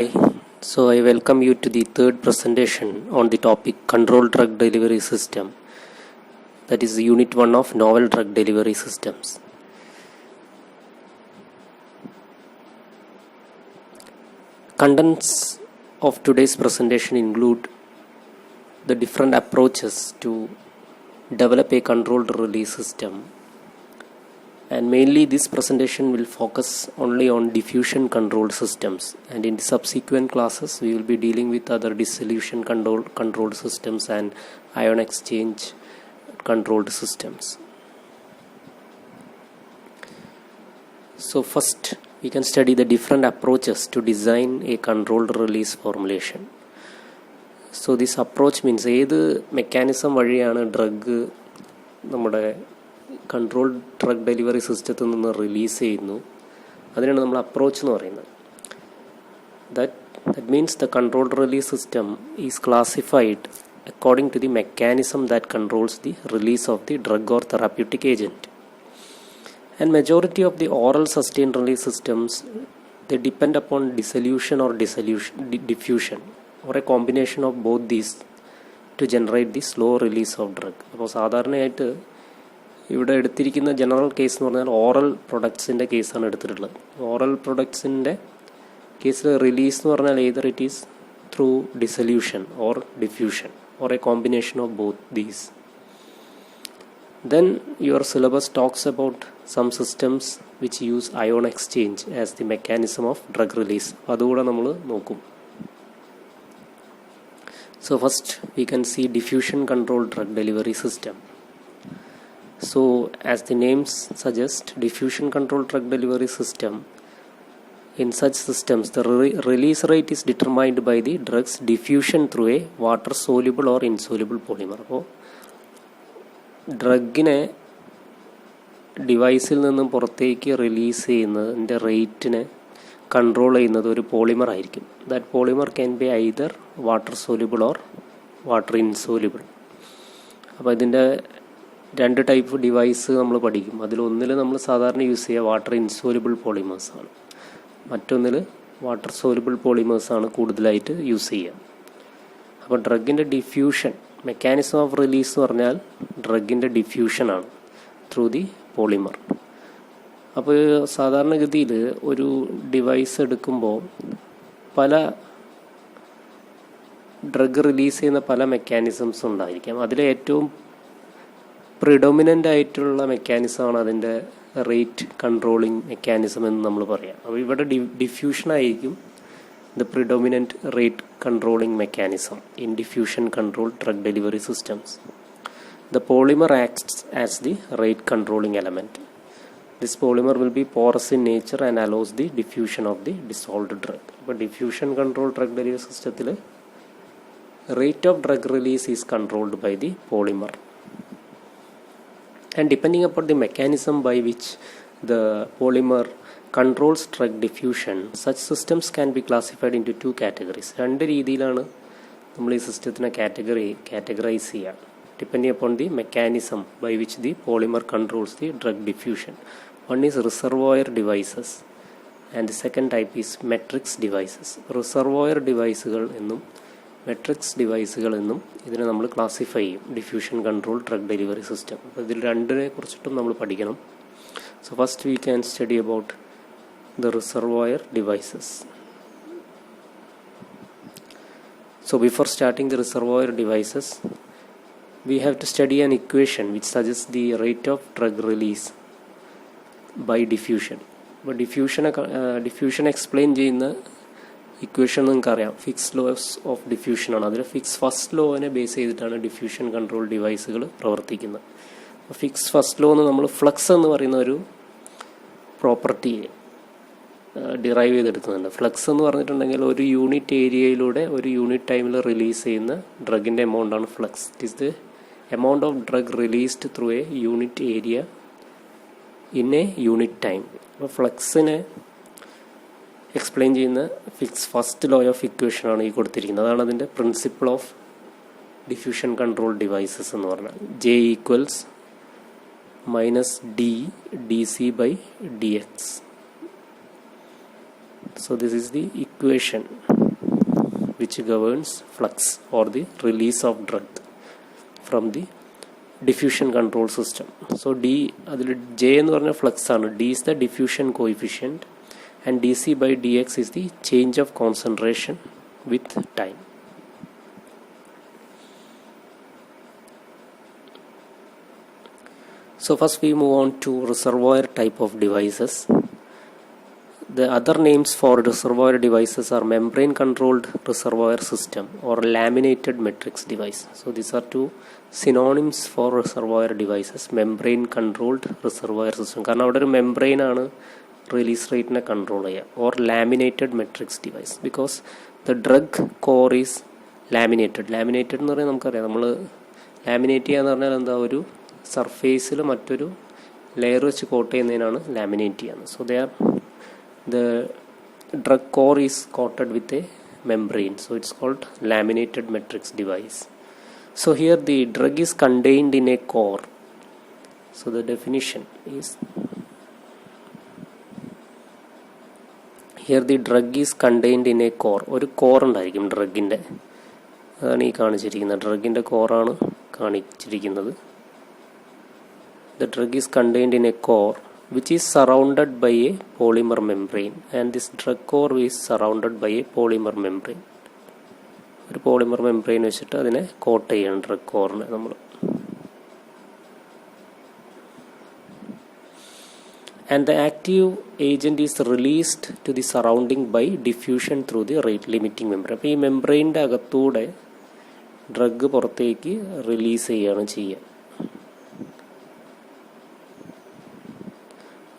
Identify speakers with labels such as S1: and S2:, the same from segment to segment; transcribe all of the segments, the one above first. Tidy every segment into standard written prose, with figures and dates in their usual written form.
S1: Hi. So I welcome you to the third presentation on the topic Controlled Drug Delivery System, that is Unit 1 of Novel Drug Delivery Systems. Contents of today's presentation include the different approaches to develop a controlled release system, and mainly this presentation will focus only on diffusion controlled systems, and in the subsequent classes we will be dealing with other dissolution controlled systems and ion exchange controlled systems. So first we can study the different approaches to design a controlled release formulation. So this approach means ഏത് mechanism വഴിയാണ് drug നമ്മുടെ controlled drug delivery സിസ്റ്റത്തിൽ നിന്ന് release ചെയ്യുന്നു, അതിനാണ് നമ്മൾ approach എന്ന് പറയുന്നത്. That means the controlled release system is classified according to the mechanism that controls the release of the drug or therapeutic agent. And majority of the oral sustained release systems, they depend upon dissolution or diffusion or a combination of both these to generate the slow release of drug. അപ്പോൾ സാധാരണയായിട്ട് ഇവിടെ എടുത്തിരിക്കുന്ന general case എന്ന് പറഞ്ഞാൽ oral പ്രൊഡക്ട്സിൻ്റെ കേസാണ് എടുത്തിട്ടുള്ളത്. Oral പ്രൊഡക്ട്സിൻ്റെ കേസിൽ release എന്ന് പറഞ്ഞാൽ either it is through dissolution or diffusion or a combination of both these. Then your syllabus talks about some systems which use ion exchange as the mechanism of drug release. അതുകൂടെ നമ്മൾ നോക്കും. So first we can see diffusion controlled drug delivery system. So as the names suggest, diffusion controlled drug delivery system, in such systems the release rate is determined by the drug's diffusion through a water soluble or insoluble polymer. അപ്പോൾ ഡ്രഗിനെ ഡിവൈസിൽ നിന്നും പുറത്തേക്ക് release ചെയ്യുന്നതിൻ്റെ റേറ്റിനെ control ചെയ്യുന്നത് ഒരു polymer ആയിരിക്കും. That polymer can be either water soluble or water insoluble. അപ്പോൾ ഇതിൻ്റെ രണ്ട് ടൈപ്പ് ഡിവൈസ് നമ്മൾ പഠിക്കും. അതിലൊന്നിൽ നമ്മൾ സാധാരണ യൂസ് ചെയ്യുക വാട്ടർ ഇൻസോല്യൂബിൾ പോളിമേഴ്സാണ്, മറ്റൊന്നിൽ വാട്ടർ സോല്യൂബിൾ പോളിമേഴ്സാണ് കൂടുതലായിട്ട് യൂസ് ചെയ്യുക. അപ്പോൾ ഡ്രഗിൻ്റെ ഡിഫ്യൂഷൻ മെക്കാനിസം ഓഫ് റിലീസ് എന്ന് പറഞ്ഞാൽ ഡ്രഗിൻ്റെ ഡിഫ്യൂഷനാണ് ത്രൂ ദി പോളിമർ. അപ്പോൾ സാധാരണഗതിയിൽ ഒരു ഡിവൈസ് എടുക്കുമ്പോൾ പല ഡ്രഗ് റിലീസ് ചെയ്യുന്ന പല മെക്കാനിസംസ് ഉണ്ടായിരിക്കാം. അതിലെ ഏറ്റവും പ്രിഡോമിനൻ്റ് ആയിട്ടുള്ള മെക്കാനിസമാണ് അതിൻ്റെ റേറ്റ് കൺട്രോളിങ് മെക്കാനിസം എന്ന് നമ്മൾ പറയാം. അപ്പോൾ ഇവിടെ ഡിഫ്യൂഷനായിരിക്കും the predominant rate controlling mechanism in diffusion controlled drug delivery systems. The polymer acts as the rate controlling element. This polymer will be porous in nature and allows the diffusion of the dissolved drug. But diffusion controlled drug delivery system, rate of drug release is controlled by the polymer. And depending upon the mechanism by which the polymer controls drug diffusion, such systems can be classified into two categories. രണ്ട് രീതിയിലാണ് നമ്മൾ ഈ സിസ്റ്റത്തിനെ categorise ചെയ്യുക, depending upon the mechanism by which the polymer controls the drug diffusion. One is reservoir devices and the second type is matrix devices. Reservoir ഡിവൈസുകൾ എന്നും matrix ഡിവൈസുകൾ എന്നും ഇതിനെ നമ്മൾ ക്ലാസിഫൈ ചെയ്യും diffusion control drug delivery system. അപ്പോൾ ഇതിൽ രണ്ടിനെ കുറിച്ചിട്ടും നമ്മൾ പഠിക്കണം. So first we can study about the reservoir devices. So before starting the reservoir devices, we have to study an equation which suggests the rate of drug release by diffusion. But diffusion explain ചെയ്യുന്ന equation നിങ്ങൾക്കറിയാം, fix loss of diffusion ആണ്. അതിൽ first ലോനെ base ചെയ്തിട്ടാണ് diffusion control ഡിവൈസുകൾ പ്രവർത്തിക്കുന്നത്. Fix first law എന്ന് നമ്മൾ flux എന്ന് പറയുന്ന ഒരു പ്രോപ്പർട്ടി ഡിറൈവ് ചെയ്തെടുക്കുന്നുണ്ട്. ഫ്ലക്സ് എന്ന് പറഞ്ഞിട്ടുണ്ടെങ്കിൽ ഒരു യൂണിറ്റ് ഏരിയയിലൂടെ ഒരു യൂണിറ്റ് ടൈമിൽ റിലീസ് ചെയ്യുന്ന ഡ്രഗിൻ്റെ എമൗണ്ടാണ് flux. It is the amount of drug released through a unit area in a unit time. അപ്പോൾ ഫ്ലക്സിനെ എക്സ്പ്ലെയിൻ ചെയ്യുന്ന ഫസ്റ്റ് ലോ ഓഫ് ഇക്വേഷനാണ് ഈ കൊടുത്തിരിക്കുന്നത്. അതാണ് അതിൻ്റെ principle of diffusion control devices എന്ന് പറഞ്ഞാൽ J equals minus d dc by dx. So this is the equation which governs flux or the release of drug from the diffusion control system. So D അതിൽ J എന്ന് പറഞ്ഞ flux ആണ്. D is the diffusion coefficient and dC by dx is the change of concentration with time. So first we move on to reservoir type of devices. The other names for reservoir devices are membrane controlled reservoir system or laminated matrix device. So these are two synonyms for reservoir devices. Membrane controlled reservoir system കാരണം അവിടെ ഒരു membrane ആണ് release റേറ്റിനെ control ചെയ്യുക. Or laminated matrix device because the drug core is laminated എന്ന് പറഞ്ഞാൽ നമുക്കറിയാം, നമ്മൾ laminate ചെയ്യുക എന്ന് പറഞ്ഞാൽ എന്താ, ഒരു സർഫേസിൽ മറ്റൊരു ലെയർ വെച്ച് കോട്ട് ചെയ്യുന്നതിനാണ് ലാമിനേറ്റ് ചെയ്യുന്നത്. So the drug core is coated with a membrane, so it's called laminated matrix device. So here the drug is contained in a core. So the definition is, here the drug is contained in a core. ഒരു core ഉണ്ടായിരിക്കും ഡ്രഗിൻ്റെ, അതാണ് ഈ കാണിച്ചിരിക്കുന്നത്. ഡ്രഗിൻ്റെ കോറാണ് കാണിച്ചിരിക്കുന്നത്. The drug is contained in a core which is surrounded by a polymer membrane, and this drug core is surrounded by a polymer membrane. ഒരു polymer membrane വെച്ചിട്ട് അതിനെ coat ചെയ്യണം ഡ്രഗ് കോറിനെ നമ്മൾ. And the active agent is released to the surrounding by diffusion through the rate limiting membrane. അപ്പോൾ ഈ മെംബ്രെയിൻ്റെ അകത്തൂടെ drug പുറത്തേക്ക് release ചെയ്യുകയാണ് ചെയ്യുക.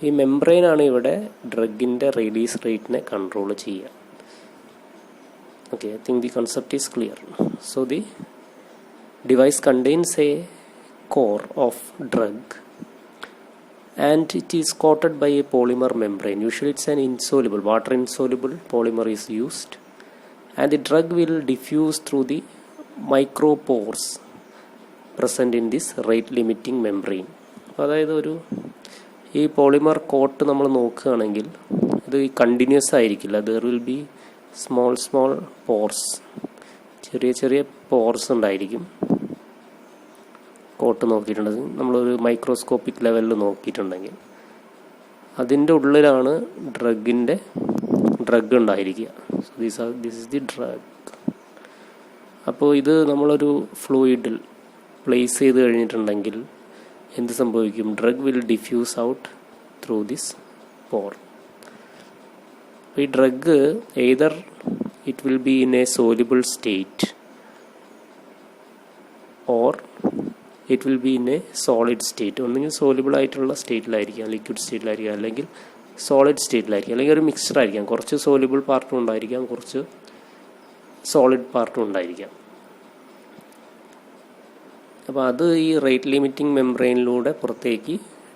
S1: ഈ മെംബ്രെയിനാണ് ഇവിടെ ഡ്രഗിൻ്റെ റിലീസ് റേറ്റിനെ കൺട്രോൾ ചെയ്യുക. Okay, I think the concept is clear. So the device contains A core of drug and it is coated by a polymer membrane. Usually it's an insoluble, water insoluble polymer is used, and the drug will diffuse through the micropores present in this rate limiting membrane. അതായത് ഒരു ഈ polymer coat നമ്മൾ നോക്കുകയാണെങ്കിൽ ഇത് continuous ആയിരിക്കില്ല. There will be small pores, ചെറിയ pores ഉണ്ടായിരിക്കും. Coat നോക്കിയിട്ടുണ്ടെങ്കിൽ നമ്മളൊരു മൈക്രോസ്കോപ്പിക് ലെവലിൽ നോക്കിയിട്ടുണ്ടെങ്കിൽ അതിൻ്റെ ഉള്ളിലാണ് ഡ്രഗ് ഉണ്ടായിരിക്കുക. So this is the drug. അപ്പോൾ ഇത് നമ്മളൊരു ഫ്ലൂയിഡിൽ പ്ലേസ് ചെയ്ത് കഴിഞ്ഞിട്ടുണ്ടെങ്കിൽ എന്ത് സംഭവിക്കും? Drug will diffuse out through this pore. ഈ drug either it will be in a soluble state or it will be in a solid state. ഒന്നെങ്കിൽ സോല്യുബിൾ ആയിട്ടുള്ള സ്റ്റേറ്റിലായിരിക്കാം, ലിക്വിഡ് സ്റ്റേറ്റിലായിരിക്കാം, അല്ലെങ്കിൽ സോളിഡ് സ്റ്റേറ്റിലായിരിക്കാം, അല്ലെങ്കിൽ ഒരു മിക്സ്ചർ ആയിരിക്കാം. കുറച്ച് സോല്യുബിൾ പാർട്ടും ഉണ്ടായിരിക്കാം, കുറച്ച് സോളിഡ് പാർട്ടും ഉണ്ടായിരിക്കാം. അപ്പോൾ അത് ഈ റേറ്റ് ലിമിറ്റിംഗ് മെംബ്രെയിനിലൂടെ പുറത്തേക്ക്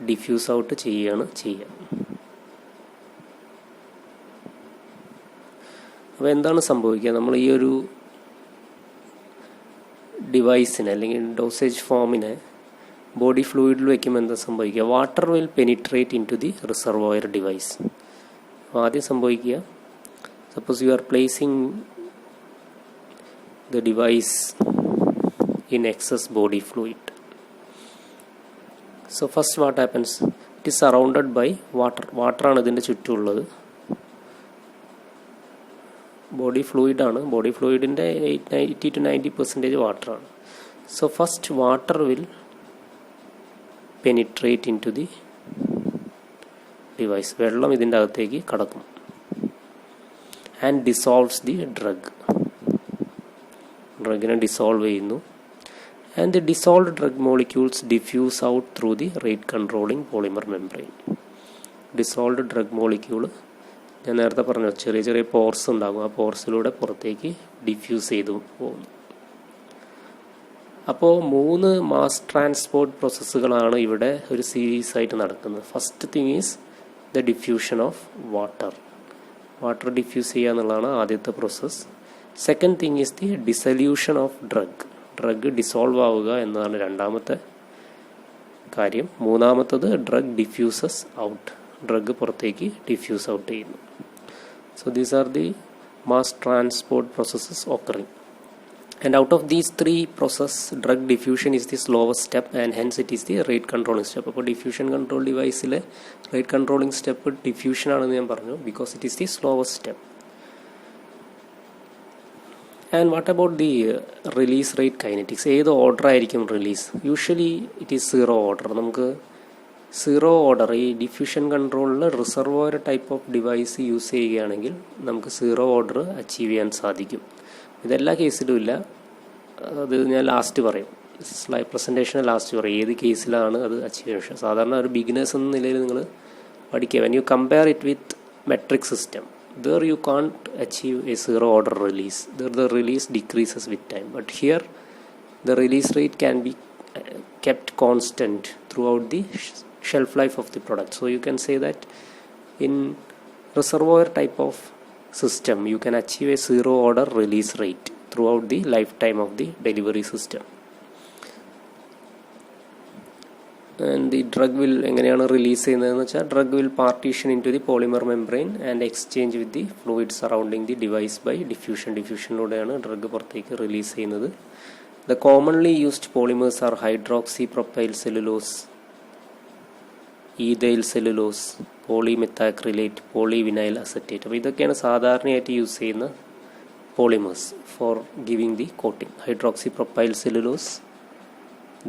S1: ഡിഫ്യൂസ് ഔട്ട് ചെയ്യുക. അപ്പോൾ എന്താണ് സംഭവിക്കുക? നമ്മൾ ഈ ഒരു ഡിവൈസിനെ അല്ലെങ്കിൽ ഡോസേജ് ഫോമിനെ ബോഡി ഫ്ലൂയിഡിൽ വയ്ക്കുമ്പോൾ എന്താ സംഭവിക്കുക? Water will penetrate into the reservoir device. അപ്പോൾ ആദ്യം സംഭവിക്കുക, suppose you are placing the device in excess body fluid. So first what happens? It is surrounded by water ആണ് ഇതിൻ്റെ ചുറ്റുമുള്ളത്. ബോഡി ഫ്ലൂയിഡാണ്. ബോഡി ഫ്ലൂയിഡിൻ്റെ 80 to 90% വാട്ടറാണ്. So first water will penetrate into the device. വെള്ളം ഇതിൻ്റെ അകത്തേക്ക് കടക്കും. ആൻഡ് ഡിസോൾവ്സ് ദി ഡ്രഗിനെ ഡിസോൾവ് ചെയ്യുന്നു. And the dissolved drug molecules diffuse out through the rate controlling polymer membrane. Dissolved drug molecule ഞാൻ നേരത്തെ പറഞ്ഞു, ചെറിയ പോർസ് ഉണ്ടാകും. ആ പോർസിലൂടെ പുറത്തേക്ക് ഡിഫ്യൂസ് ചെയ്തു പോകുന്നു. അപ്പോൾ 3 മാസ് ട്രാൻസ്പോർട്ട് പ്രോസസ്സുകളാണ് ഇവിടെ ഒരു സീരീസ് ആയിട്ട് നടക്കുന്നത്. First thing is the diffusion of water diffuse ചെയ്യുക എന്നുള്ളതാണ് ആദ്യത്തെ process. Second thing is the dissolution of drug dissolve ആവുക എന്നതാണ് രണ്ടാമത്തെ കാര്യം. മൂന്നാമത്തത് ഡ്രഗ് ഡിഫ്യൂസസ് ഔട്ട്, ഡ്രഗ് പുറത്തേക്ക് ഡിഫ്യൂസ് ഔട്ട് ചെയ്യുന്നു. So these are the mass transport processes occurring. And out of these three processes, drug diffusion is the slowest step, and hence it is the rate controlling step. അപ്പോൾ diffusion control ഡിവൈസിലെ rate controlling step diffusion ആണെന്ന് ഞാൻ പറഞ്ഞു, because it is the slowest step. And what about the release rate kinetics? ഏത് order ആയിരിക്കും release? Usually it is zero order. നമുക്ക് zero order ഈ diffusion കൺട്രോളിൽ reservoir type of device use ചെയ്യുകയാണെങ്കിൽ നമുക്ക് സീറോ ഓർഡർ അച്ചീവ് ചെയ്യാൻ സാധിക്കും. ഇതെല്ലാ കേസിലും ഇല്ല, അത് ഞാൻ ലാസ്റ്റ് പറയും, സ്ലൈഡ് പ്രസൻറ്റേഷന് ലാസ്റ്റ് പറയും ഏത് കേസിലാണ് അത് അച്ചീവ് ചെയ്യാൻ. പക്ഷേ സാധാരണ ഒരു ബിഗിനേഴ്സ് എന്ന നിലയിൽ നിങ്ങൾ പഠിക്കുക. When you compare it with metric system, there you can't achieve a zero order release. There the release decreases with time, but here the release rate can be kept constant throughout the shelf life of the product. So you can say that in reservoir type of system you can achieve a zero order release rate throughout the lifetime of the delivery system. And the drug will എങ്ങനെയാണ് release ചെയ്യുന്നതെന്ന് വെച്ചാൽ, drug will partition into the polymer membrane and exchange with the fluid surrounding the device by diffusion. ഡിഫ്യൂഷനിലൂടെയാണ് drug പുറത്തേക്ക് release ചെയ്യുന്നത്. The commonly used polymers are hydroxy propyl cellulose, ethyl cellulose, polymethacrylate, polyvinyl acetate. അപ്പോൾ ഇതൊക്കെയാണ് സാധാരണയായിട്ട് use ചെയ്യുന്ന polymers for giving the coating. Hydroxy propyl cellulose,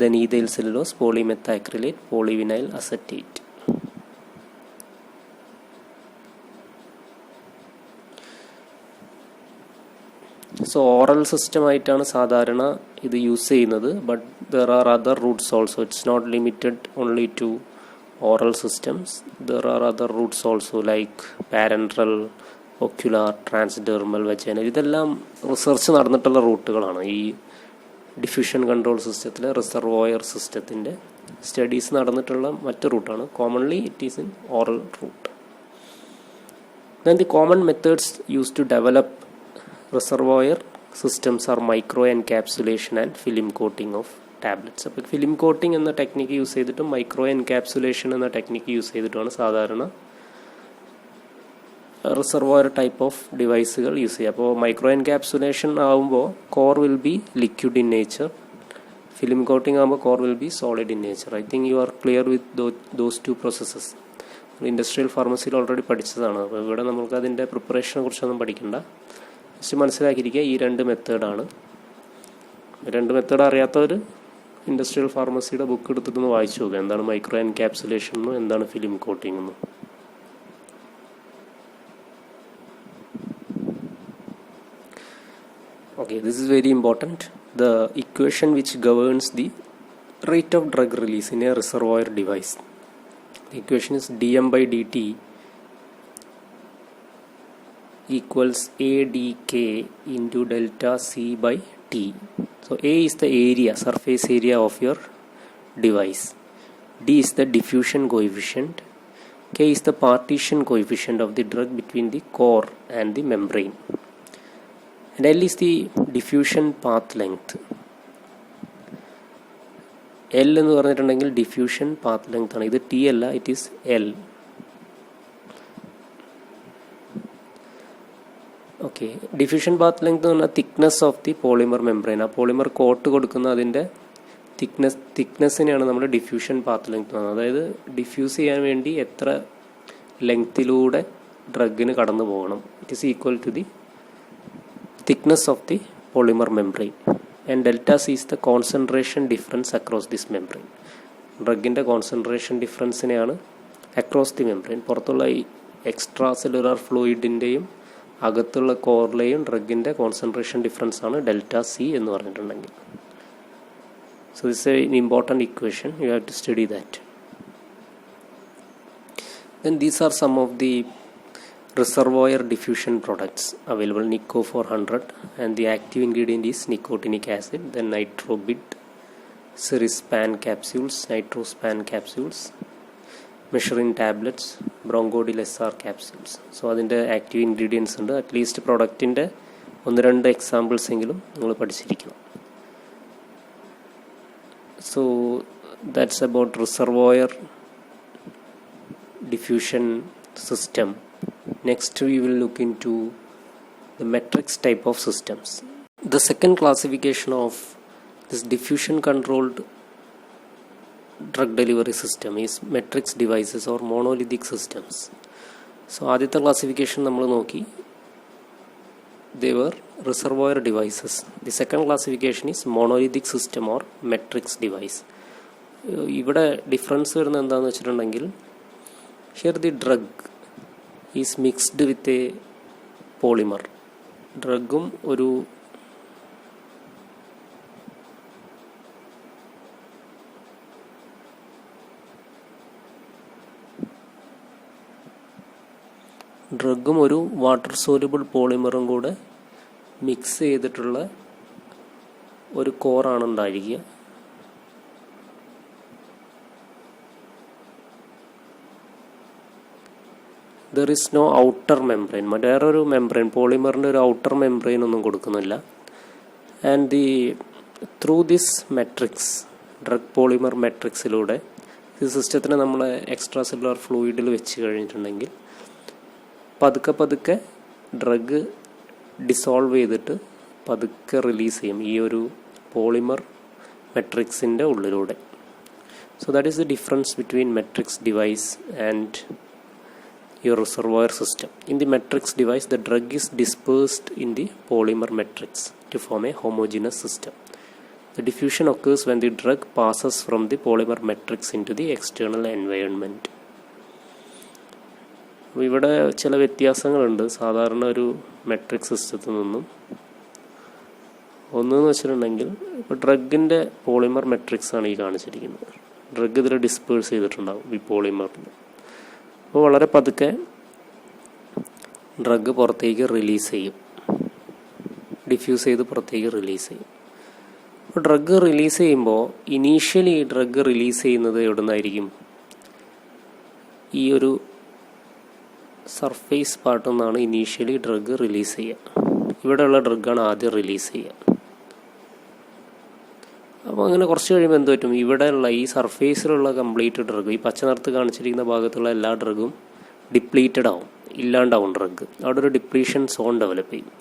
S1: then ethyl cellulose, polymethyacrylate, polyvinyl acetate. So oral system ആയിട്ടാണ് സാധാരണ ഇത് use ചെയ്യുന്നത്, but there are other routes also. It's not limited only to oral systems. There are other routes also like parenteral, ocular, transdermal, vaginal. ഇതെല്ലാം research നടന്നിട്ടുള്ള റൂട്ടുകളാണ്. ഈ diffusion control സിസ്റ്റത്തിലെ reservoir സിസ്റ്റത്തിൻ്റെ സ്റ്റഡീസ് നടന്നിട്ടുള്ള മറ്റു റൂട്ടാണ്. Commonly it is in oral route. Then the common methods use to develop reservoir systems are micro encapsulation and film coating of tablets. അപ്പോൾ ഫിലിം കോട്ടിംഗ് എന്ന ടെക്നിക്ക് യൂസ് ചെയ്തിട്ടും micro encapsulation എന്ന technique use ചെയ്തിട്ടുമാണ് സാധാരണ reservoir type of ഡിവൈസുകൾ use ചെയ്യുക. അപ്പോൾ micro encapsulation ആകുമ്പോൾ core will be liquid in nature, film coating ആകുമ്പോൾ core will be solid in nature. I think you are clear with those two processes. Industrial ഫാർമസിയിൽ already പഠിച്ചതാണ്. അപ്പോൾ ഇവിടെ നമുക്ക് അതിൻ്റെ പ്രിപ്പറേഷനെ കുറിച്ചൊന്നും പഠിക്കണ്ട, ജസ്റ്റ് മനസ്സിലാക്കിയിരിക്കുക ഈ രണ്ട് മെത്തേഡാണ്. രണ്ട് മെത്തേഡ് അറിയാത്തവർ ഇൻഡസ്ട്രിയൽ ഫാർമസിയുടെ ബുക്ക് എടുത്തിട്ടൊന്ന് വായിച്ചു നോക്കുക, എന്താണ് മൈക്രോ എൻകാപ്സുലേഷൻ എന്നും എന്താണ് ഫിലിം കോട്ടിംഗ് എന്നും. Okay, this is very important. The equation which governs the rate of drug release in a reservoir device. The equation is dm by dt equals ADK into delta C by T. So A is the area, surface area of your device. D is the diffusion coefficient. K is the partition coefficient of the drug between the core and the membrane. And L is the diffusion path length. L എന്ന് പറഞ്ഞിട്ടുണ്ടെങ്കിൽ diffusion path length ആണ്. ഇത് T അല്ല, it is L. Okay, diffusion path length എന്ന് പറഞ്ഞാൽ thickness of the polymer membrane. ആ polymer coat കൊടുക്കുന്ന അതിൻ്റെ തിക്നെസ്സിനെയാണ് നമ്മൾ ഡിഫ്യൂഷൻ പാത്ത് ലെങ്ത് എന്ന്. അതായത് ഡിഫ്യൂസ് ചെയ്യാൻ വേണ്ടി എത്ര ലെങ്ത്തിലൂടെ ഡ്രഗിന് കടന്നു പോകണം. It is equal to the thickness of the polymer membrane, and delta C is the concentration difference across this membrane. ഡ്രഗിൻ്റെ കോൺസെൻട്രേഷൻ ഡിഫറൻസിനെയാണ് അക്രോസ് ദി മെംബ്രെയിൻ, പുറത്തുള്ള ഈ എക്സ്ട്രാ സെല്ലുലാർ ഫ്ലൂയിഡിൻ്റെയും അകത്തുള്ള കോറിലെയും ഡ്രഗിൻ്റെ കോൺസെൻട്രേഷൻ ഡിഫറൻസ് ആണ് ഡെൽറ്റ സി എന്ന് പറഞ്ഞിട്ടുണ്ടെങ്കിൽ. So this a important equation, you have to study that. Then these are some of the reservoir diffusion products available. Nico 400, and the active ingredient is nicotinic acid, then nitrobid, Serispan capsules, nitrospan capsules, Measurin tablets, Bronchodil SR capsules. So അതിൻ്റെ active ingredients ഉണ്ട്. At least പ്രൊഡക്റ്റിൻ്റെ 1-2 examples എങ്കിലും നിങ്ങൾ പഠിച്ചിരിക്കണം. So that's about reservoir diffusion system. Next we will look into the matrix type of systems. The second classification of this diffusion controlled drug delivery system is matrix devices or monolithic systems. So ആദ്യത്തെ classification നമ്മൾ നോക്കി, they were reservoir devices. The second classification is monolithic system or matrix device. ഇവിടെ difference വരുന്നത് എന്താണെന്ന് വെച്ചിട്ടുണ്ടെങ്കിൽ, here the drug is mixed with a polymer. ഡ്രഗും ഒരു water soluble പോളിമറും കൂടെ mix ചെയ്തിട്ടുള്ള ഒരു കോറാണ് ഉണ്ടായിരിക്കുക. There is no outer membrane, വേറൊരു മെംബ്രെയിൻ, പോളിമറിൻ്റെ ഒരു ഔട്ടർ മെംബ്രെയിൻ ഒന്നും കൊടുക്കുന്നില്ല. And through this matrix, drug polymer മെട്രിക്സിലൂടെ ഈ സിസ്റ്റത്തിനെ നമ്മൾ എക്സ്ട്രാ സെല്ലുലാർ ഫ്ലൂയിഡിൽ വെച്ച് കഴിഞ്ഞിട്ടുണ്ടെങ്കിൽ പതുക്കെ ഡ്രഗ് ഡിസോൾവ് ചെയ്തിട്ട് പതുക്കെ റിലീസ് ചെയ്യും ഈ ഒരു പോളിമർ മെട്രിക്സിൻ്റെ ഉള്ളിലൂടെ. So that is the difference between matrix device and your reservoir system. In the matrix device, the drug is dispersed in the polymer matrix to form a homogeneous system. The diffusion occurs when the drug passes from the polymer matrix into the external environment. ഇവിടെ ചില വ്യത്യാസങ്ങളുണ്ട് സാധാരണ ഒരു metric സിസ്റ്റത്തിൽ നിന്നും. ഒന്നെന്ന് വെച്ചിട്ടുണ്ടെങ്കിൽ, ഇപ്പോൾ ഡ്രഗിൻ്റെ പോളിമർ മെട്രിക്സ് ആണ് ഈ കാണിച്ചിരിക്കുന്നത്. ഡ്രഗ് ഇതിൽ ഡിസ്പേഴ്സ് ചെയ്തിട്ടുണ്ടാകും ഈ പോളിമറിൽ. അപ്പോൾ വളരെ പതുക്കെ ഡ്രഗ് പുറത്തേക്ക് റിലീസ് ചെയ്യും, ഡിഫ്യൂസ് ചെയ്ത് പുറത്തേക്ക് റിലീസ് ചെയ്യും. അപ്പോൾ ഡ്രഗ് റിലീസ് ചെയ്യുമ്പോൾ ഇനീഷ്യലി ഡ്രഗ് റിലീസ് ചെയ്യുന്നത് എവിടെ നിന്നായിരിക്കും? ഈ ഒരു സർഫേസ് പാർട്ടിൽ നിന്നാണ് ഇനീഷ്യലി ഡ്രഗ് റിലീസ് ചെയ്യുക. ഇവിടെയുള്ള ഡ്രഗാണ് ആദ്യം റിലീസ് ചെയ്യുക. അപ്പോൾ അങ്ങനെ കുറച്ച് കഴിയുമ്പോൾ എന്ത് പറ്റും? ഇവിടെയുള്ള ഈ സർഫേസിലുള്ള കംപ്ലീറ്റ് ഡ്രഗ്, ഈ പച്ച നിറത്ത് കാണിച്ചിരിക്കുന്ന ഭാഗത്തുള്ള എല്ലാ ഡ്രഗും ഡിപ്ലീറ്റഡ് ആവും, ഇല്ലാണ്ടാവും ഡ്രഗ്. അവിടെ ഒരു ഡിപ്ലീഷൻ സോൺ ഡെവലപ്പ് ചെയ്യും.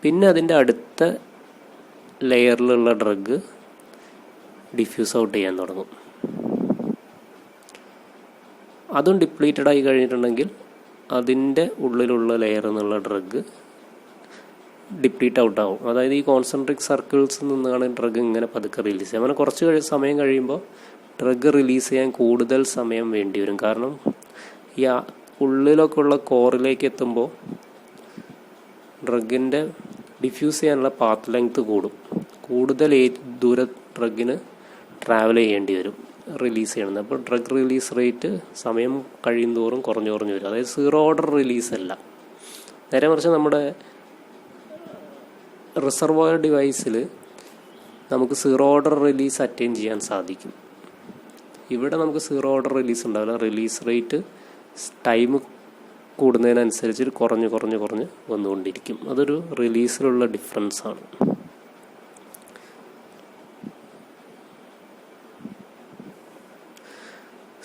S1: പിന്നെ അതിൻ്റെ അടുത്ത ലെയറിലുള്ള ഡ്രഗ് ഡിഫ്യൂസ് ഔട്ട് ചെയ്യാൻ തുടങ്ങും. അതും ഡിപ്ലീറ്റഡ് ആയി കഴിഞ്ഞിട്ടുണ്ടെങ്കിൽ അതിൻ്റെ ഉള്ളിലുള്ള ലെയർ എന്നുള്ള ഡ്രഗ് ഡിപ്ലീറ്റ് ഔട്ട് ആവും. അതായത് ഈ കോൺസെൻട്രിക് സർക്കിൾസിൽ നിന്നാണ് ഡ്രഗ് ഇങ്ങനെ പതുക്കെ റിലീസ് ചെയ്യുക. അങ്ങനെ കുറച്ച് സമയം കഴിയുമ്പോൾ ഡ്രഗ് റിലീസ് ചെയ്യാൻ കൂടുതൽ സമയം വേണ്ടി വരും. കാരണം ഈ ഉള്ളിലൊക്കെ ഉള്ള കോറിലേക്ക് എത്തുമ്പോൾ ഡ്രഗിൻ്റെ ഡിഫ്യൂസ് ചെയ്യാനുള്ള പാത്ത് ലെങ്ത് കൂടും. കൂടുതൽ ദൂരം ഡ്രഗിന് ട്രാവൽ ചെയ്യേണ്ടി വരും റിലീസ് ചെയ്യണമെന്ന്. അപ്പോൾ ഡ്രഗ് റിലീസ് റേറ്റ് സമയം കഴിയും തോറും കുറഞ്ഞു വരും. അതായത് സീറോ ഓർഡർ റിലീസ് അല്ല. നേരെ മറിച്ച് നമ്മുടെ റിസർവോയർ ഡിവൈസിൽ നമുക്ക് സീറോ ഓർഡർ റിലീസ് അറ്റൈൻ ചെയ്യാൻ സാധിക്കും. ഇവിടെ നമുക്ക് സീറോ ഓർഡർ റിലീസ് ഉണ്ടാവില്ല. റിലീസ് റേറ്റ് ടൈം കൂടുന്നതിനനുസരിച്ച് കുറഞ്ഞ് വന്നുകൊണ്ടിരിക്കും. അതൊരു റിലീസിലുള്ള ഡിഫറൻസ് ആണ്.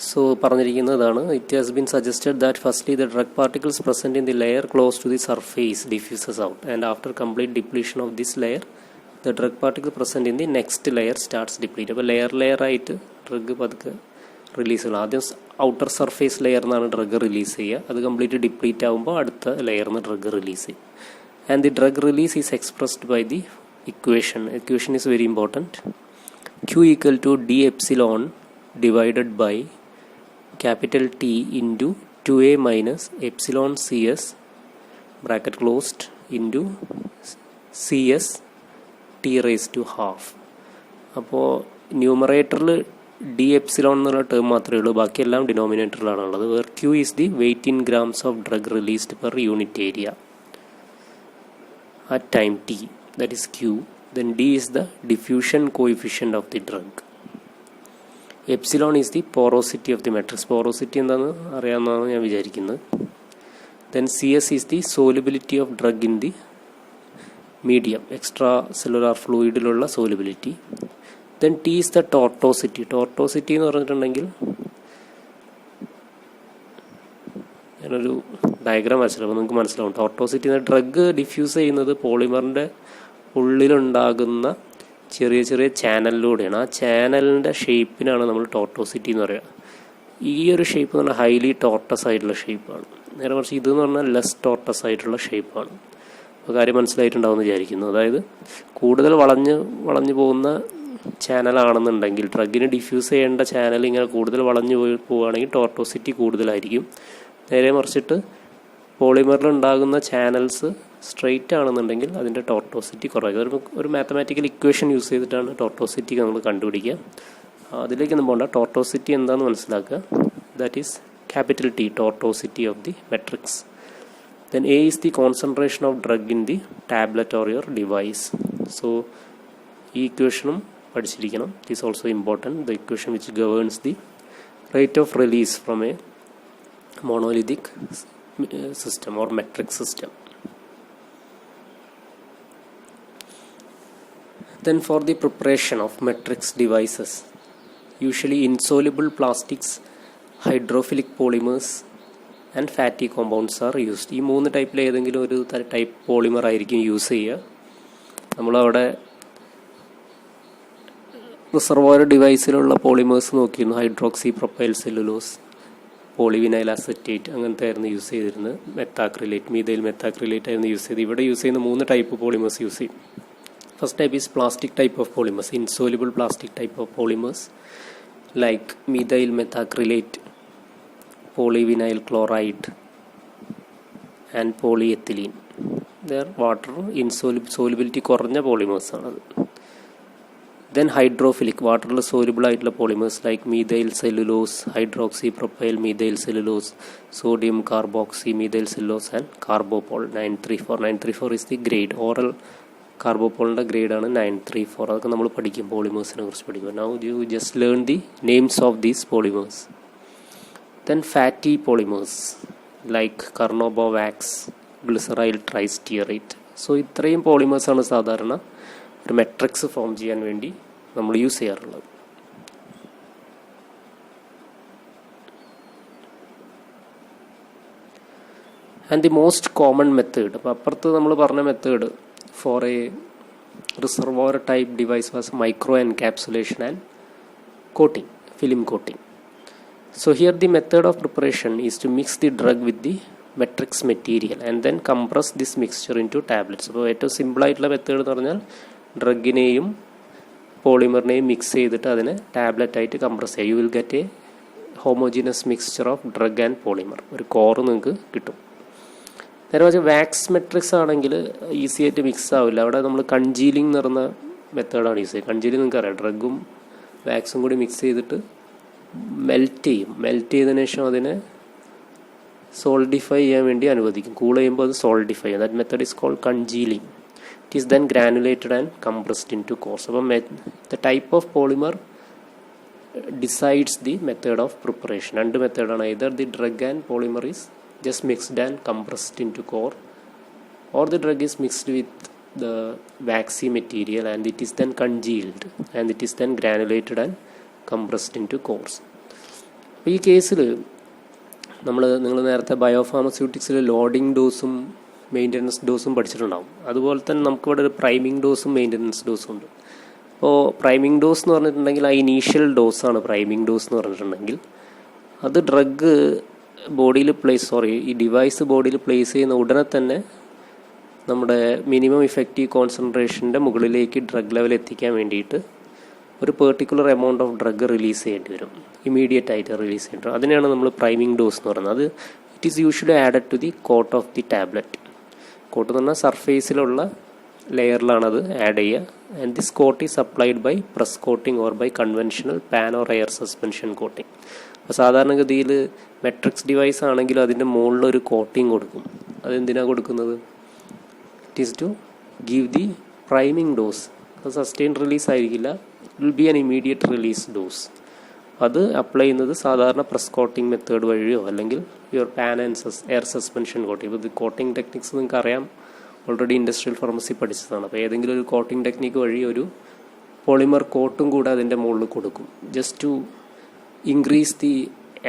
S1: സോ പറഞ്ഞിരിക്കുന്നതാണ്, it has been suggested that firstly the drug particles present in the layer close to the surface diffuses out and after complete depletion of this layer the drug particle present in the next layer starts deplete. അപ്പോൾ ലെയറായിട്ട് drug പതുക്കെ release ചെയ്യണം. ആദ്യം outer surface ലെയറിൽ നിന്നാണ് drug release ചെയ്യുക. അത് complete deplete ആകുമ്പോൾ അടുത്ത ലെയറിൽ നിന്ന് ഡ്രഗ് റിലീസ് ചെയ്യും. And the drug release is expressed by the equation is very important. Q equal to d epsilon divided by capital T into 2a minus epsilon cs bracket closed into cs t raised to half. അപ്പോൾ ന്യൂമറേറ്ററിൽ D epsilon എന്നുള്ള term മാത്രമേ ഉള്ളൂ, ബാക്കിയെല്ലാം ഡിനോമിനേറ്ററിലാണുള്ളത്. Where Q is the weight in grams of drug released per unit area at time t, that is q. Then d is the diffusion coefficient of the drug. Epsilon is the porosity of the matrix. Porosity എന്താണെന്ന് അറിയാമെന്നാണ് ഞാൻ വിചാരിക്കുന്നത്. Then cs is the solubility of drug in the medium, extra cellular fluidലുള്ള solubility. Then t is the tortuosity. Tortuosity എന്ന് പറഞ്ഞിട്ടുണ്ടെങ്കിൽ ഞാനൊരു diagram വരച്ചില്ല, അപ്പോൾ നിങ്ങൾക്ക് മനസ്സിലാവും. ടോർട്ടോസിറ്റി എന്ന ഡ്രഗ് ഡിഫ്യൂസ് ചെയ്യുന്നത് പോളിമറിൻ്റെ ഉള്ളിലുണ്ടാകുന്ന ചെറിയ ചെറിയ ചാനലിലൂടെയാണ്. ആ ചാനലിൻ്റെ ഷേപ്പിനാണ് നമ്മൾ ടോർട്ടോസിറ്റി എന്ന് പറയുക. ഈ ഒരു ഷേപ്പ് എന്ന് പറഞ്ഞാൽ ഹൈലി ടോർട്ടസ് ആയിട്ടുള്ള ഷേപ്പാണ്. നേരെ മറിച്ച് ഇതെന്ന് പറഞ്ഞാൽ ലെസ് ടോർട്ടസ് ആയിട്ടുള്ള ഷേപ്പാണ്. അപ്പോൾ കാര്യം മനസ്സിലായിട്ടുണ്ടാവുമെന്ന് വിചാരിക്കുന്നു. അതായത് കൂടുതൽ വളഞ്ഞു പോകുന്ന ചാനലാണെന്നുണ്ടെങ്കിൽ, ഡ്രഗിന് ഡിഫ്യൂസ് ചെയ്യേണ്ട ചാനൽ ഇങ്ങനെ കൂടുതൽ വളഞ്ഞു പോവുകയാണെങ്കിൽ ടോർട്ടോസിറ്റി കൂടുതലായിരിക്കും. നേരെ മറിച്ചിട്ട് പോളിമറിലുണ്ടാകുന്ന ചാനൽസ് സ്ട്രെയിറ്റ് ആണെന്നുണ്ടെങ്കിൽ അതിൻ്റെ ടോർട്ടോസിറ്റി കുറവായിരിക്കും. ഒരു മാത്തമാറ്റിക്കൽ ഇക്വേഷൻ യൂസ് ചെയ്തിട്ടാണ് ടോർട്ടോസിറ്റി നമ്മൾ കണ്ടുപിടിക്കുക. അതിലേക്കൊന്നും പോകണ്ട. ടോർട്ടോസിറ്റി എന്താണെന്ന് മനസ്സിലാക്കുക. That is capital T, tortuosity of the matrix. Then A is the concentration of drug in the tablet or your device. So ഈ ഇക്വേഷനും പഠിച്ചിരിക്കണം. It is also important. The equation which governs the rate of release from a monolithic system or metric system. Then for the preparation of matrix devices, usually insoluble plastics, hydrophilic polymers and fatty compounds are used. ഈ 3 ടൈപ്പിൽ ഏതെങ്കിലും ഒരു type polymer ആയിരിക്കും use ചെയ്യുക. നമ്മളവിടെ reservoir ഡിവൈസിലുള്ള polymers നോക്കിയിരുന്നു. Hydroxy propyl cellulose, polyvinyl acetate, അങ്ങനത്തെ ആയിരുന്നു യൂസ് ചെയ്തിരുന്നത്. മെത്താക്രിലേറ്റ്, മീഥൈൽ മെത്താക്രിലേറ്റ് ആയിരുന്നു യൂസ് ചെയ്ത്. ഇവിടെ യൂസ് ചെയ്യുന്ന 3 ടൈപ്പ് പോളിമേഴ്സ് യൂസ് ചെയ്യും. First type is plastic type of polymers, insoluble plastic type of polymers like methyl methacrylate, polyvinyl chloride and polyethylene. They are water solubility കുറഞ്ഞ polymers ആണത്. Then hydrophilic, വാട്ടറിൽ soluble ആയിട്ടുള്ള polymers like methyl cellulose, hydroxy propyl methyl cellulose, sodium carboxy methyl cellulose and Carbopol 934. 934 is the grade. Oral കാർബോപോളിൻ്റെ ഗ്രേഡാണ് 934. അതൊക്കെ നമ്മൾ പഠിക്കും, പോളിമേഴ്സിനെ കുറിച്ച് പഠിക്കും. Now you just learn the names of these polymers. Then fatty polymers like carnauba wax, glyceryl tristearate. So ഇത്രയും പോളിമേഴ്സാണ് സാധാരണ ഒരു മെട്രിക്സ് ഫോം ചെയ്യാൻ വേണ്ടി നമ്മൾ യൂസ് ചെയ്യാറുള്ളത്. And the most common method, അപ്പോൾ അപ്പുറത്ത് നമ്മൾ പറഞ്ഞ method for A reservoir type device was micro encapsulation and coating, film coating. So here the method of preparation is to mix the drug with the matrix material and then compress this mixture into tablets. അപ്പോൾ ഏറ്റവും സിമ്പിളായിട്ടുള്ള method എന്ന് പറഞ്ഞാൽ ഡ്രഗിനെയും പോളിമറിനെയും mix ചെയ്തിട്ട് അതിനെ tablet ആയിട്ട് compress ചെയ്യുക. You will get A homogeneous mixture of drug and polymer. ഒരു കോറ് നിങ്ങൾക്ക് കിട്ടും. നേരെ വെച്ചാൽ വാക്സ് മെട്രിക്സ് ആണെങ്കിൽ ഈസി ആയിട്ട് മിക്സ് ആവില്ല. അവിടെ നമ്മൾ കൺജീലിംഗ് എന്ന് പറയുന്ന മെത്തേഡാണ് യൂസ് ചെയ്യുക. കൺജീലിംഗ് നിങ്ങൾക്ക് അറിയാം, ഡ്രഗും വാക്സും കൂടി മിക്സ് ചെയ്തിട്ട് മെൽറ്റ് ചെയ്യും. മെൽറ്റ് ചെയ്തതിനു ശേഷം അതിനെ സോൾഡിഫൈ ചെയ്യാൻ വേണ്ടി അനുവദിക്കും. കൂൾ ചെയ്യുമ്പോൾ അത് സോൾഡിഫൈ ചെയ്യും. That method is called congealing. It is then granulated and compressed into cores. അപ്പം the type of polymer decides the method of preparation. 2 മെത്തേഡാണ്. Either the drug and polymer is just mixed and compressed into core, or the drug is mixed with the waxy material and it is then congealed and it is then granulated and compressed into cores. അപ്പോൾ ഈ കേസിൽ നിങ്ങൾ നേരത്തെ ബയോഫാർമസ്യൂട്ടിക്സിൽ loading ഡോസും maintenance ഡോസും പഠിച്ചിട്ടുണ്ടാവും. അതുപോലെ തന്നെ നമുക്കിവിടെ ഒരു priming ഡോസും maintenance ഡോസും ഉണ്ട്. അപ്പോൾ പ്രൈമിംഗ് ഡോസ് എന്ന് പറഞ്ഞിട്ടുണ്ടെങ്കിൽ ആ ഇനീഷ്യൽ ഡോസാണ് പ്രൈമിംഗ് ഡോസ് എന്ന് പറഞ്ഞിട്ടുണ്ടെങ്കിൽ. അത് ഡ്രഗ് ഈ ഡിവൈസ് ബോഡിയിൽ പ്ലേസ് ചെയ്യുന്ന ഉടനെ തന്നെ നമ്മുടെ മിനിമം ഇഫക്റ്റീവ് കോൺസെൻട്രേഷൻ്റെ മുകളിലേക്ക് ഡ്രഗ് ലെവൽ എത്തിക്കാൻ വേണ്ടിയിട്ട് ഒരു particular amount of drug release ചെയ്യേണ്ടി വരും. ഇമീഡിയറ്റ് ആയിട്ട് റിലീസ് ചെയ്യേണ്ടി വരും. അതിനെയാണ് നമ്മൾ പ്രൈമിംഗ് ഡോസ് എന്ന് പറയുന്നത്. അത് it is usually added to the coat of the tablet. Coat എന്ന് പറഞ്ഞാൽ സർഫേസിലുള്ള ലെയറിലാണത് ആഡ് ചെയ്യുക. And this coat is applied by press coating or by conventional pan or air suspension coating. അപ്പോൾ സാധാരണഗതിയിൽ മെട്രിക്സ് ഡിവൈസ് ആണെങ്കിലും അതിൻ്റെ മുകളിലൊരു കോട്ടിംഗ് കൊടുക്കും. അതെന്തിനാണ് കൊടുക്കുന്നത്? It is to give the priming dose. അത് സസ്റ്റെയിൻ റിലീസ് ആയിരിക്കില്ല, it will be an immediate release dose. അത് അപ്ലൈ ചെയ്യുന്നത് സാധാരണ പ്രസ് കോട്ടിംഗ് മെത്തേഡ് വഴിയോ അല്ലെങ്കിൽ your pan and air suspension coating. ഇപ്പോൾ ഇത് കോട്ടിംഗ് ടെക്നിക്സ് നിങ്ങൾക്ക് അറിയാം, ഓൾറെഡി ഇൻഡസ്ട്രിയൽ ഫാർമസി പഠിച്ചതാണ്. അപ്പോൾ ഏതെങ്കിലും ഒരു കോട്ടിംഗ് ടെക്നിക്ക് വഴി ഒരു പോളിമർ കോട്ടും കൂടെ അതിൻ്റെ മുകളിൽ കൊടുക്കും, just to increase the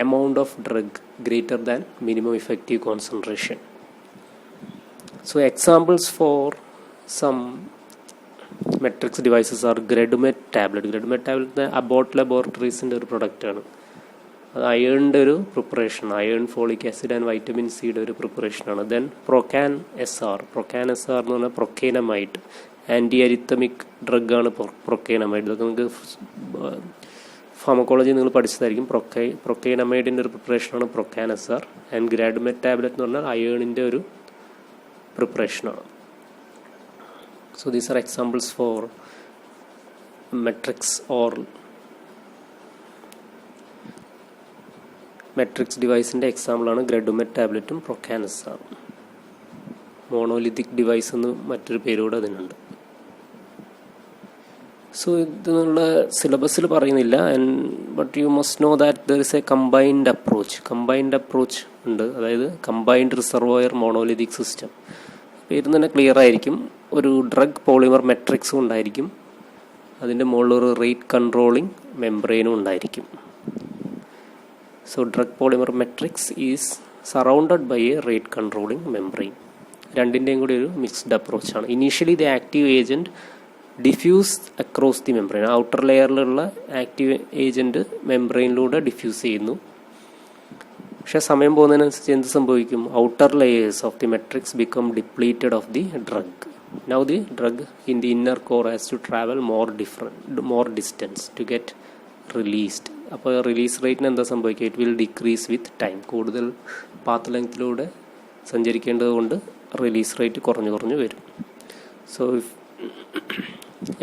S1: amount of drug greater than minimum effective concentration. So examples for some Matrix devices are Gredumet tablet. Gredumet tablet Abbott Laboratories ഒരു പ്രൊഡക്റ്റാണ്. അത് അയേണിൻ്റെ ഒരു preparation, iron folic acid and vitamin സിയുടെ ഒരു പ്രിപ്പറേഷനാണ്. Then പ്രൊക്കാൻ S R എന്ന് പറഞ്ഞാൽ പ്രൊക്കേനമൈഡ്, anti അരിത്തമിക് ഡ്രഗാണ് പ്രൊക്കേനമൈഡ്. ഇതൊക്കെ നിങ്ങൾക്ക് ഫാർമക്കോളജി നിങ്ങൾ പഠിച്ചതായിരിക്കും. പ്രൊക്കേനമൈഡിൻ്റെ ഒരു പ്രിപ്പറേഷനാണ് പ്രൊക്കാൻ എസ് ആർ. ആൻഡ് ഗ്രാഡുമെറ്റ് ടാബ്ലറ്റ് എന്ന് പറഞ്ഞാൽ അയേണിൻ്റെ ഒരു പ്രിപ്പറേഷനാണ്. So these are examples for Matrix or Matrix ഡിവൈസിൻ്റെ എക്സാമ്പിളാണ് ഗ്രെഡുമെറ്റ് ടാബ്ലറ്റും പ്രൊക്കാനസാറും. മോണോലിത്തിക് ഡിവൈസ് എന്ന് മറ്റൊരു പേരുകൂടെ അതിനുണ്ട്. സോ ഇത് നിങ്ങളുടെ സിലബസിൽ പറയുന്നില്ല. But you must know that there is A combined approach ഉണ്ട്. അതായത് കമ്പൈൻഡ് റിസർവോയർ മോണോലിത്തിക് സിസ്റ്റം. പേര് തന്നെ ക്ലിയർ ആയിരിക്കും. ഒരു ഡ്രഗ് പോളിമർ മെട്രിക്സും ഉണ്ടായിരിക്കും, അതിൻ്റെ മുകളിൽ ഒരു റേറ്റ് കൺട്രോളിങ് മെംബ്രെയിനും ഉണ്ടായിരിക്കും. So drug polymer matrix is surrounded by a rate controlling membrane. രണ്ടിൻ്റെയും കൂടി ഒരു മിക്സ്ഡ് അപ്രോച്ചാണ്. Initially the active agent diffuse across the membrane. Outer ലെയറിലുള്ള ആക്റ്റീവ് ഏജൻറ്റ് മെംബ്രെയിനിലൂടെ ഡിഫ്യൂസ് ചെയ്യുന്നു. പക്ഷേ സമയം പോകുന്നതിനനുസരിച്ച് എന്ത് സംഭവിക്കും? Outer layers of the matrix become depleted of the drug. Now the drug in the inner core has to travel more distance to get released. അപ്പോൾ release റേറ്റിന് എന്താ സംഭവിക്കുക? It will decrease with time. കൂടുതൽ path ലെങ്ത്തിലൂടെ സഞ്ചരിക്കേണ്ടത് കൊണ്ട് release rate കുറഞ്ഞു വരും. So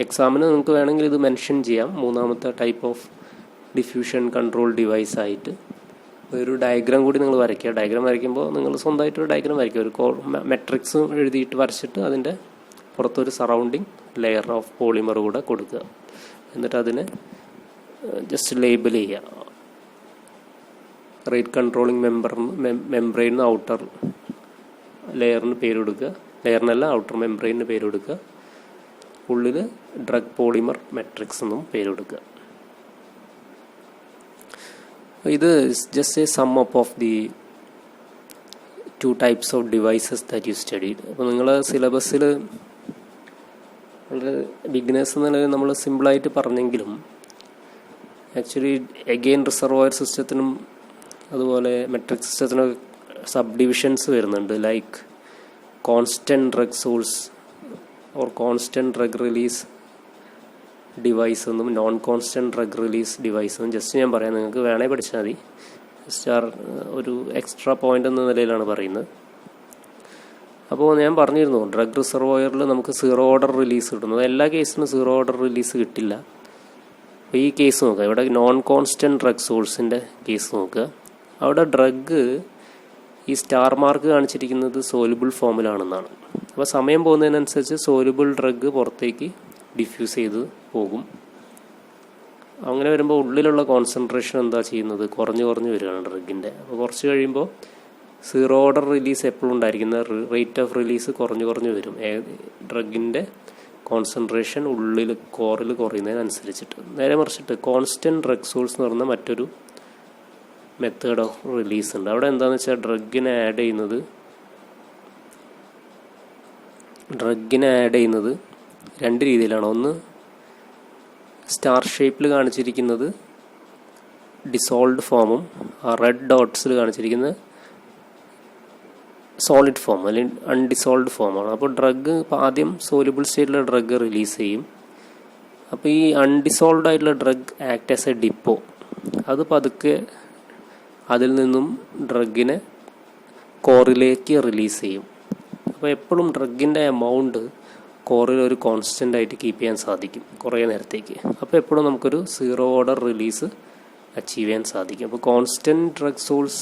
S1: എക്സാമിന് നിങ്ങൾക്ക് വേണമെങ്കിൽ ഇത് മെൻഷൻ ചെയ്യാം. മൂന്നാമത്തെ type of diffusion control device ആയിട്ട് ഒരു ഡയഗ്രാം കൂടി നിങ്ങൾ വരയ്ക്കുക. ഡയഗ്രാം വരയ്ക്കുമ്പോൾ നിങ്ങൾ സ്വന്തമായിട്ടൊരു ഡയഗ്രാം വരയ്ക്കുക. ഒരു മെട്രിക്സ് എഴുതിയിട്ട് വരച്ചിട്ട് അതിൻ്റെ പുറത്തൊരു സറൗണ്ടിങ് ലെയർ ഓഫ് പോളിമർ കൂടെ കൊടുക്കുക. എന്നിട്ട് അതിനെ ജസ്റ്റ് ലേബിൾ ചെയ്യുക. റേറ്റ് കൺട്രോളിങ് മെംബ്രെയിൻ ഔട്ടർ ലെയറിന് പേര് കൊടുക്കുക. ലെയറിനല്ല, ഔട്ടർ മെംബ്രെയിന് പേര് കൊടുക്കുക. ഉള്ളിൽ ഡ്രഗ് പോളിമർ മെട്രിക്സ് എന്നും പേര് കൊടുക്കുക. ഇത് just A some up of the 2 types of devices that you studied. അപ്പോൾ നിങ്ങൾ സിലബസിൽ വളരെ ബിഗിനേഴ്സ് എന്ന നിലയിൽ നമ്മൾ സിമ്പിളായിട്ട് പറഞ്ഞെങ്കിലും ആക്ച്വലി അഗെയിൻ റിസർവോയർ സിസ്റ്റത്തിനും അതുപോലെ മെട്രിക് സിസ്റ്റത്തിനും സബ് ഡിവിഷൻസ് വരുന്നുണ്ട്. Like constant drug source or constant drug release device എന്നും non constant drug release device എന്നും ജസ്റ്റ് ഞാൻ പറയാം. നിങ്ങൾക്ക് വേണേൽ പഠിച്ചാൽ മതി. ഒരു എക്സ്ട്രാ പോയിന്റ് എന്ന നിലയിലാണ് പറയുന്നത്. അപ്പോൾ ഞാൻ പറഞ്ഞിരുന്നു ഡ്രഗ് റിസർവോയറിൽ നമുക്ക് 0 ഓർഡർ റിലീസ് കിട്ടുന്നത്. എല്ലാ കേസിനും 0 ഓർഡർ റിലീസ് കിട്ടില്ല. അപ്പോൾ ഈ കേസ് നോക്കുക. ഇവിടെ നോൺ കോൺസ്റ്റൻറ്റ് ഡ്രഗ് സോഴ്സിൻ്റെ കേസ് നോക്കുക. അവിടെ ഡ്രഗ് ഈ സ്റ്റാർ മാർക്ക് കാണിച്ചിരിക്കുന്നത് സോലുബിൾ ഫോമിലാണെന്നാണ്. അപ്പോൾ സമയം പോകുന്നതിനനുസരിച്ച് സോലുബിൾ ഡ്രഗ് പുറത്തേക്ക് ഡിഫ്യൂസ് ചെയ്ത് പോകും. അങ്ങനെ വരുമ്പോൾ ഉള്ളിലുള്ള കോൺസെൻട്രേഷൻ എന്താ ചെയ്യുന്നത്? കുറഞ്ഞു വരികയാണ് ഡ്രഗിൻ്റെ. അപ്പോൾ കുറച്ച് കഴിയുമ്പോൾ 0 ഓർഡർ റിലീസ് എപ്പോഴും ഉണ്ടായിരിക്കുന്ന റേറ്റ് ഓഫ് റിലീസ് കുറഞ്ഞു വരും. ഡ്രഗിൻ്റെ കോൺസെൻട്രേഷൻ ഉള്ളിൽ കോറിൽ കുറയുന്നതിനനുസരിച്ചിട്ട്. നേരെ മറിച്ചിട്ട് കോൺസ്റ്റൻറ്റ് ഡ്രഗ് സോഴ്സ് എന്ന് പറയുന്ന മറ്റൊരു മെത്തേഡ് ഓഫ് റിലീസ് ഉണ്ട്. അവിടെ എന്താണെന്ന് വെച്ചാൽ ഡ്രഗിനെ ആഡ് ചെയ്യുന്നത് 2 രീതിയിലാണ്. ഒന്ന് സ്റ്റാർ ഷേപ്പിൽ കാണിച്ചിരിക്കുന്നത് ഡിസോൾവ്ഡ് ഫോമും റെഡ് ഡോട്ട്സിൽ കാണിച്ചിരിക്കുന്നത് സോളിഡ് ഫോം അല്ലെങ്കിൽ അൺഡിസോൾവ്ഡ് ഫോമാണ്. അപ്പോൾ ഡ്രഗ് ഇപ്പോൾ ആദ്യം സോലുബിൾ സ്റ്റേറ്റിലെ ഡ്രഗ് റിലീസ് ചെയ്യും. അപ്പോൾ ഈ അൺഡിസോൾവ്ഡ് ആയിട്ടുള്ള drug act as A depot. അത് പതുക്കെ അതിൽ നിന്നും ഡ്രഗിനെ കോറിലേക്ക് റിലീസ് ചെയ്യും. അപ്പോൾ എപ്പോഴും ഡ്രഗിൻ്റെ എമൗണ്ട് കോറിൽ ഒരു കോൺസ്റ്റൻ്റ് ആയിട്ട് കീപ്പ് ചെയ്യാൻ സാധിക്കും കുറേ നേരത്തേക്ക്. അപ്പോൾ എപ്പോഴും നമുക്കൊരു 0 ഓർഡർ റിലീസ് അച്ചീവ് ചെയ്യാൻ സാധിക്കും. അപ്പോൾ കോൺസ്റ്റൻറ്റ് ഡ്രഗ് സോഴ്സ്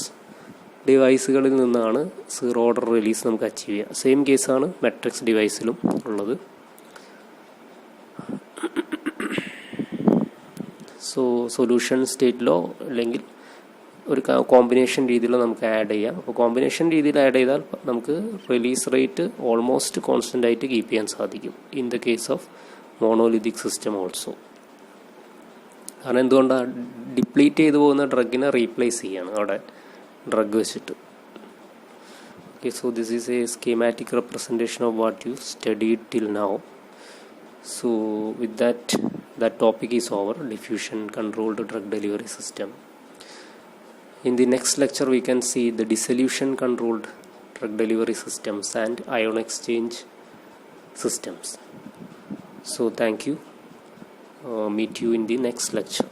S1: ഡിവൈസുകളിൽ നിന്നാണ് 0 ഓർഡർ റിലീസ് നമുക്ക് അച്ചീവ് ചെയ്യാം. സെയിം കേസാണ് മെട്രിക്സ് ഡിവൈസിലും ഉള്ളത്. സൊല്യൂഷൻ സ്റ്റേറ്റിലോ അല്ലെങ്കിൽ ഒരു കോമ്പിനേഷൻ രീതിയിലോ നമുക്ക് ആഡ് ചെയ്യാം. അപ്പോൾ കോമ്പിനേഷൻ രീതിയിൽ ആഡ് ചെയ്താൽ നമുക്ക് റിലീസ് റേറ്റ് ഓൾമോസ്റ്റ് കോൺസ്റ്റൻ്റ് ആയിട്ട് കീപ്പ് ചെയ്യാൻ സാധിക്കും. In the case of monolithic system also. കാരണം എന്തുകൊണ്ടാണ് ഡിപ്ലീറ്റ് ചെയ്തു പോകുന്ന ഡ്രഗിനെ റീപ്ലേസ് ചെയ്യാണ് അവിടെ ഡ്രഗ് വെച്ചിട്ട്. Okay, so this is a schematic representation of what you studied till now. So with that topic is over, diffusion controlled drug delivery system. In the next lecture we can see the dissolution controlled drug delivery systems and ion exchange systems. So thank you. Meet you in the next lecture.